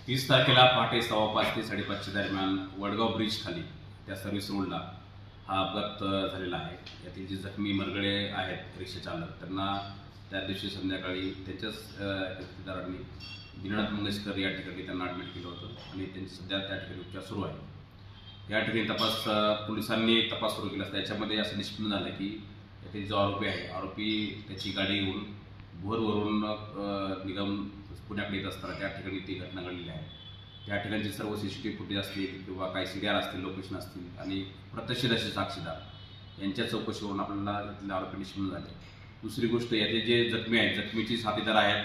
30 तारखेला पहाटे 5:15 ते 5:30 दरम्यान वडगाव ब्रिज खाली त्या सर्व्हिस रोडला हा अपघात झालेला आहे. यातील जे जखमी मरगळे आहेत रिक्षा चालक, त्यांना त्या दिवशी संध्याकाळी त्यांच्याच ठेकेदारांनी दीनानाथ मंगेशकर या ठिकाणी त्यांना ॲडमिट केलं होतं आणि त्यांचे सध्या त्या ठिकाणी उपचार सुरू आहे. या ठिकाणी पोलिसांनी तपास सुरू केला असता याच्यामध्ये असं निष्पन्न झालं की यातील जो आरोपी त्याची गाडी घेऊन भोरवरून निघून पुण्याकडे येत असताना त्या ठिकाणी ती घटना घडलेली आहे. त्या ठिकाणचे सर्व CCTV फुटेज असतील किंवा काही CDR असतील, लोकेशन असतील आणि प्रत्यक्षदर्शी साक्षीदार यांच्या चौकशीवरून आपल्याला इथले आरोपी निष्पन्न झाले. दुसरी गोष्ट, याचे जे जखमी आहेत, जखमीची साथीदार आहेत,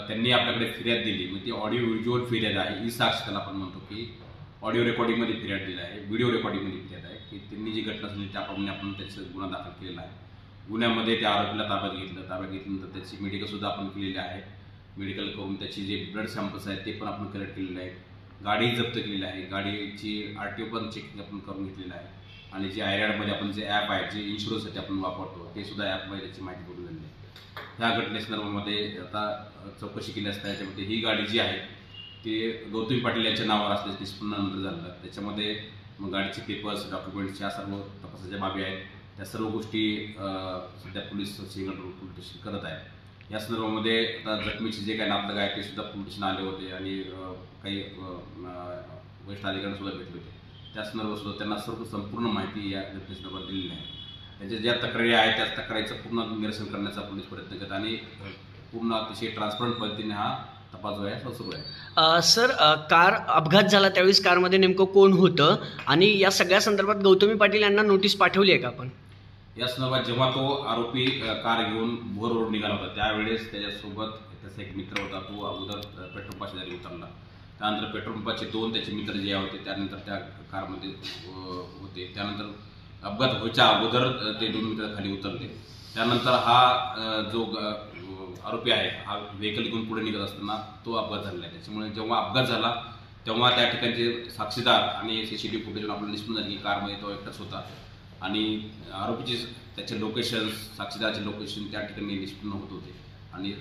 त्यांनी आपल्याकडे फिर्याद दिली. मग ती ऑडिओ व्हिज्युअल फिर्याद आहे, ई साक्ष त्याला आपण म्हणतो की ऑडिओ रेकॉर्डिंगमध्ये फिर्याद दिली आहे, व्हिडिओ रेकॉर्डिंगमध्ये फिर्याद आहे की त्यांनी जी घटना झाली त्याप्रमाणे आपण त्याचं गुन्हा दाखल केलेला आहे. गुन्ह्यामध्ये त्या आरोपीला ताब्यात घेतल्यानंतर त्याची मेडिकलसुद्धा आपण केलेली आहे. मेडिकल करून त्याची जे ब्लड सॅम्पल्स आहेत ते पण आपण कलेक्ट केलेले आहेत. गाडी जप्त केलेली आहे, गाडीची RTO पण चेकिंग आपण करून घेतलेलं आहे आणि जे IRADमध्ये आपण जे ॲप आहे, जे इन्शुरन्ससाठी आपण वापरतो, ते सुद्धा ॲपमध्ये त्याची माहिती करून दिली आहे. ह्या घटनेसंदर्भामध्ये आता चौकशी केली असता याच्यामध्ये ही गाडी जी आहे ती गौतमी पाटील यांच्या नावावर असल्याचं निष्पन्न झालं. त्याच्यामध्ये मग गाडीचे पेपर्स, डॉक्युमेंट्स या सर्व तपासाच्या बाबी आहेत. त्या सर्व गोष्टी सध्या पोलीस सिंहगड पोलीस स्टेशन करत आहेत. या संदर्भामध्ये आता जखमीचे जे काही नातलग आहेत ते सुद्धा पोलीस स्टेशन आले होते आणि काही वरिष्ठ अधिकाऱ्यांसुद्धा भेटले होते. त्या संदर्भात सुद्धा त्यांना संपूर्ण माहिती या घटनेसंदर्भात दिलेली आहे. त्यांच्या ज्या तक्रारी आहेत त्या तक्रारीचं पूर्ण निरसन करण्याचा पोलीस प्रयत्न करत आणि पूर्ण अतिशय ट्रान्सपरंट पद्धतीने हा तपास जो आहे तो सुरू आहे. सर, कार अपघात झाला त्यावेळेस कारमध्ये नेमकं कोण होतं आणि या सगळ्या संदर्भात गौतमी पाटील यांना नोटीस पाठवली आहे का आपण? या संदर्भात जेव्हा तो आरोपी कार घेऊन भोर रोड निघाला होता त्यावेळेस त्याच्यासोबत त्याचा एक मित्र होता. तो अगोदर पेट्रोल पंपाच्या शेजारी उतरला. त्यानंतर पेट्रोल पंपाचे 2 त्याचे मित्र जे होते त्यानंतर त्या कारमध्ये होते. त्यानंतर अपघात व्हायच्या अगोदर ते 2 मित्र खाली उतरले. त्यानंतर हा जो आरोपी आहे हा व्हेकल घेऊन पुढे निघत असताना तो अपघात झालेला आहे. त्याच्यामुळे जेव्हा अपघात झाला तेव्हा त्या ठिकाणचे साक्षीदार आणि CCTV फुटेजवरून आपल्याला निष्पन्न झाले की कारमध्ये तो एकटाच होता आणि आरोपीचे त्याचे लोकेशन, साक्षीदाराचे लोकेशन त्या ठिकाणी निष्पन्न होत होते आणि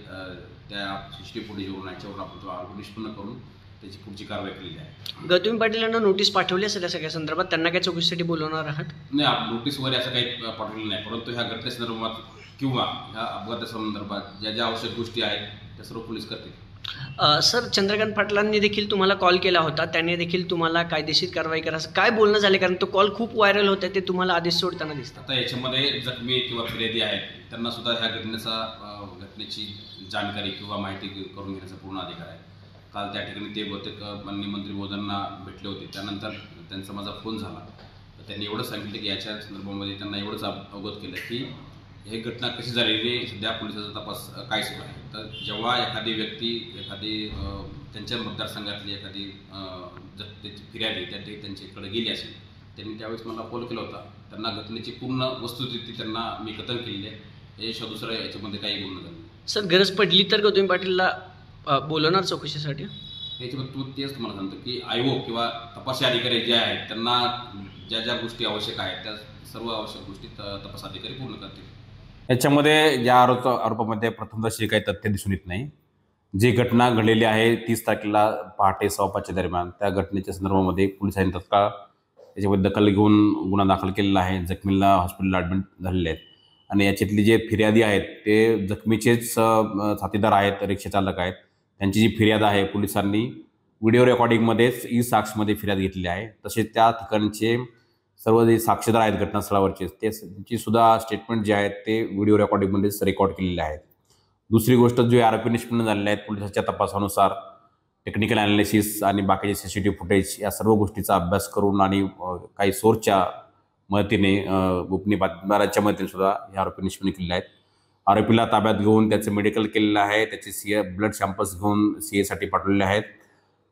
त्या CCTV फुटेजवरून याच्यावर आपण तो आरोपी निष्पन्न करून त्याची पुढची कारवाई केलेली आहे. गौतमी पाटील यांना नोटीस पाठवली असेल या सगळ्या संदर्भात? त्यांना काय चौकशीसाठी बोलवणार आहात? नाही, नोटीस वगैरे असं काही पाठवलेलं नाही, परंतु ह्या घटनेसंदर्भात किंवा ह्या अपघातासंदर्भात ज्या आवश्यक गोष्टी आहेत त्या सर्व पोलीस करतील. सर, चंद्रकांत पाटलांनी देखील तुम्हाला कॉल केला होता, त्यांनी देखील तुम्हाला कायदेशीर कारवाई करा असं काय बोलणं झाले? कारण तो कॉल खूप व्हायरल होता, ते तुम्हाला आदेश सोडताना दिसतात. आता याच्यामध्ये जखमी किंवा फिर्यादी आहेत त्यांना सुद्धा ह्या घटनेची जाणकारी किंवा माहिती करून घेण्याचा पूर्ण अधिकार आहे. काल त्या ठिकाणी ते बहुतेक माननीय मंत्री महोदयांना भेटले होते. त्यानंतर त्यांचा माझा फोन झाला तर त्यांनी एवढं सांगितलं की याच्या संदर्भामध्ये त्यांना एवढंच अवगत केलं की ही घटना कशी झालेली, सध्या पोलिसाचा तपास काय सुरू आहे. तर जेव्हा एखादी व्यक्ती त्यांच्या मतदारसंघातली एखादी त्याची फिर्यादी त्यांच्याकडे गेली असेल, त्यांनी त्यावेळेस मला कॉल केला होता. त्यांना घटनेची पूर्ण वस्तुस्थिती त्यांना मी कथन केलेली आहे. याशिवाय दुसरं याच्यामध्ये काही बोलणं झालं. सर, गरज पडली तर गौतमी पाटीलला बोलवणार चौकशीसाठी? याच्यामध्ये तेच तुम्हाला सांगतो की आयोग किंवा तपासी अधिकारी जे आहेत त्यांना ज्या गोष्टी आवश्यक आहेत त्या सर्व आवश्यक गोष्टी तपास अधिकारी पूर्ण करतील. याच्यामध्ये ज्या आरोपामध्ये प्रथमदर्शी काही तथ्य दिसून येत नाही. जी घटना घडलेली आहे 30 तारखेला पहाटे 5:15 दरम्यान, त्या घटनेच्या संदर्भामध्ये पोलिसांनी तत्काळ याच्यामध्ये दखल घेऊन गुन्हा दाखल केलेला आहे. जखमीला हॉस्पिटलला ॲडमिट झालेले आहेत आणि याच्यातली जे फिर्यादी आहेत ते जखमीचेच साथीदार आहेत, रिक्षा चालक आहेत. त्यांची जी फिर्याद आहे पोलिसांनी व्हिडिओ रेकॉर्डिंगमध्येच ई साक्षमध्ये फिर्याद घेतली आहे. तसेच त्या ठिकाणचे सर्व जे साक्षीदार आहेत घटनास्थळावरचे त्यांची सुद्धा स्टेटमेंट जे आहेत ते व्हिडिओ रेकॉर्डिंगमध्येच रेकॉर्ड केलेले आहेत. दुसरी गोष्ट, जे आरोपी निष्पन्न झालेले आहेत पोलिसांच्या तपासानुसार टेक्निकल ॲनालिसिस आणि बाकीचे CCTV फुटेज या सर्व गोष्टीचा अभ्यास करून आणि काही सोर्सच्या मदतीने गोपनीय बातमीदारांच्या मदतीने सुद्धा हे आरोपी निष्पन्न केलेले आहेत. आरोपीला ताब्यात घेऊन त्याचं मेडिकल केलेलं आहे. त्याचे ब्लड सॅम्पल्स घेऊन CA साठी पाठवलेले आहेत.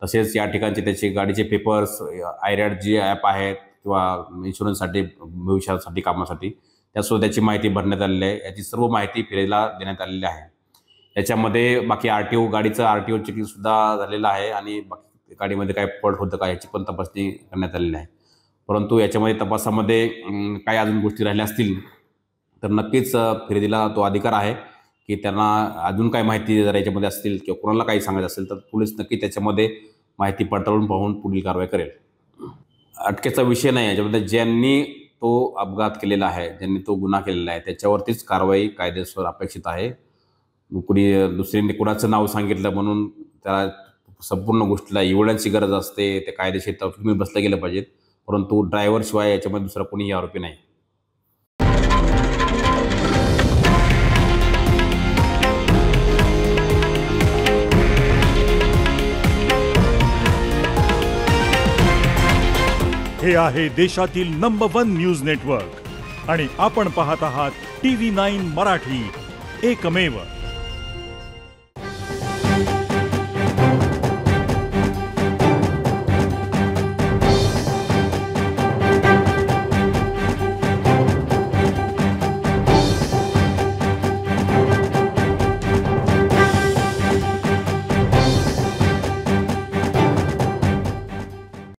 तसेच या ठिकाणचे त्याचे गाडीचे पेपर्स, IRAD जे ॲप आहेत किंवा इन्शुरन्ससाठी भविष्यासाठी कामासाठी त्यासुद्धा त्याची माहिती भरण्यात आलेली आहे. याची सर्व माहिती फिर्यादीला देण्यात आलेली आहे. याच्यामध्ये बाकी गाडीचं RTO चेकिंगसुद्धा झालेलं आहे आणि बाकी गाडीमध्ये काय फॉल्ट होतं का याची पण तपासणी करण्यात आलेली आहे. परंतु याच्यामध्ये तपासामध्ये काही अजून गोष्टी राहिल्या असतील तर नक्कीच फिर्यादीला तो अधिकार आहे की त्यांना अजून काय माहिती जर याच्यामध्ये असतील किंवा कोणाला काही सांगायचं असेल तर पोलीस नक्की त्याच्यामध्ये माहिती पडताळून पाहून पुढील कारवाई करेल. अटकेचा विषय नाही, याच्यामध्ये ज्यांनी तो अपघात केलेला आहे, ज्यांनी तो गुन्हा केलेला आहे त्याच्यावरतीच कारवाई कायदेशीर अपेक्षित आहे. कुणी दुसऱ्यांनी कुणाचं नाव सांगितलं म्हणून त्याला संपूर्ण गोष्टीला एवढ्यांची गरज असते, ते कायदेशीर तुम्ही बसलं गेलं पाहिजेत. परंतु ड्रायव्हरशिवाय याच्यामध्ये दुसरा कोणीही आरोपी नाही. हे आहे देशातील नंबर 1 न्यूज नेटवर्क आणि आपण पाहत आहात TV9 मराठी, एकमेव.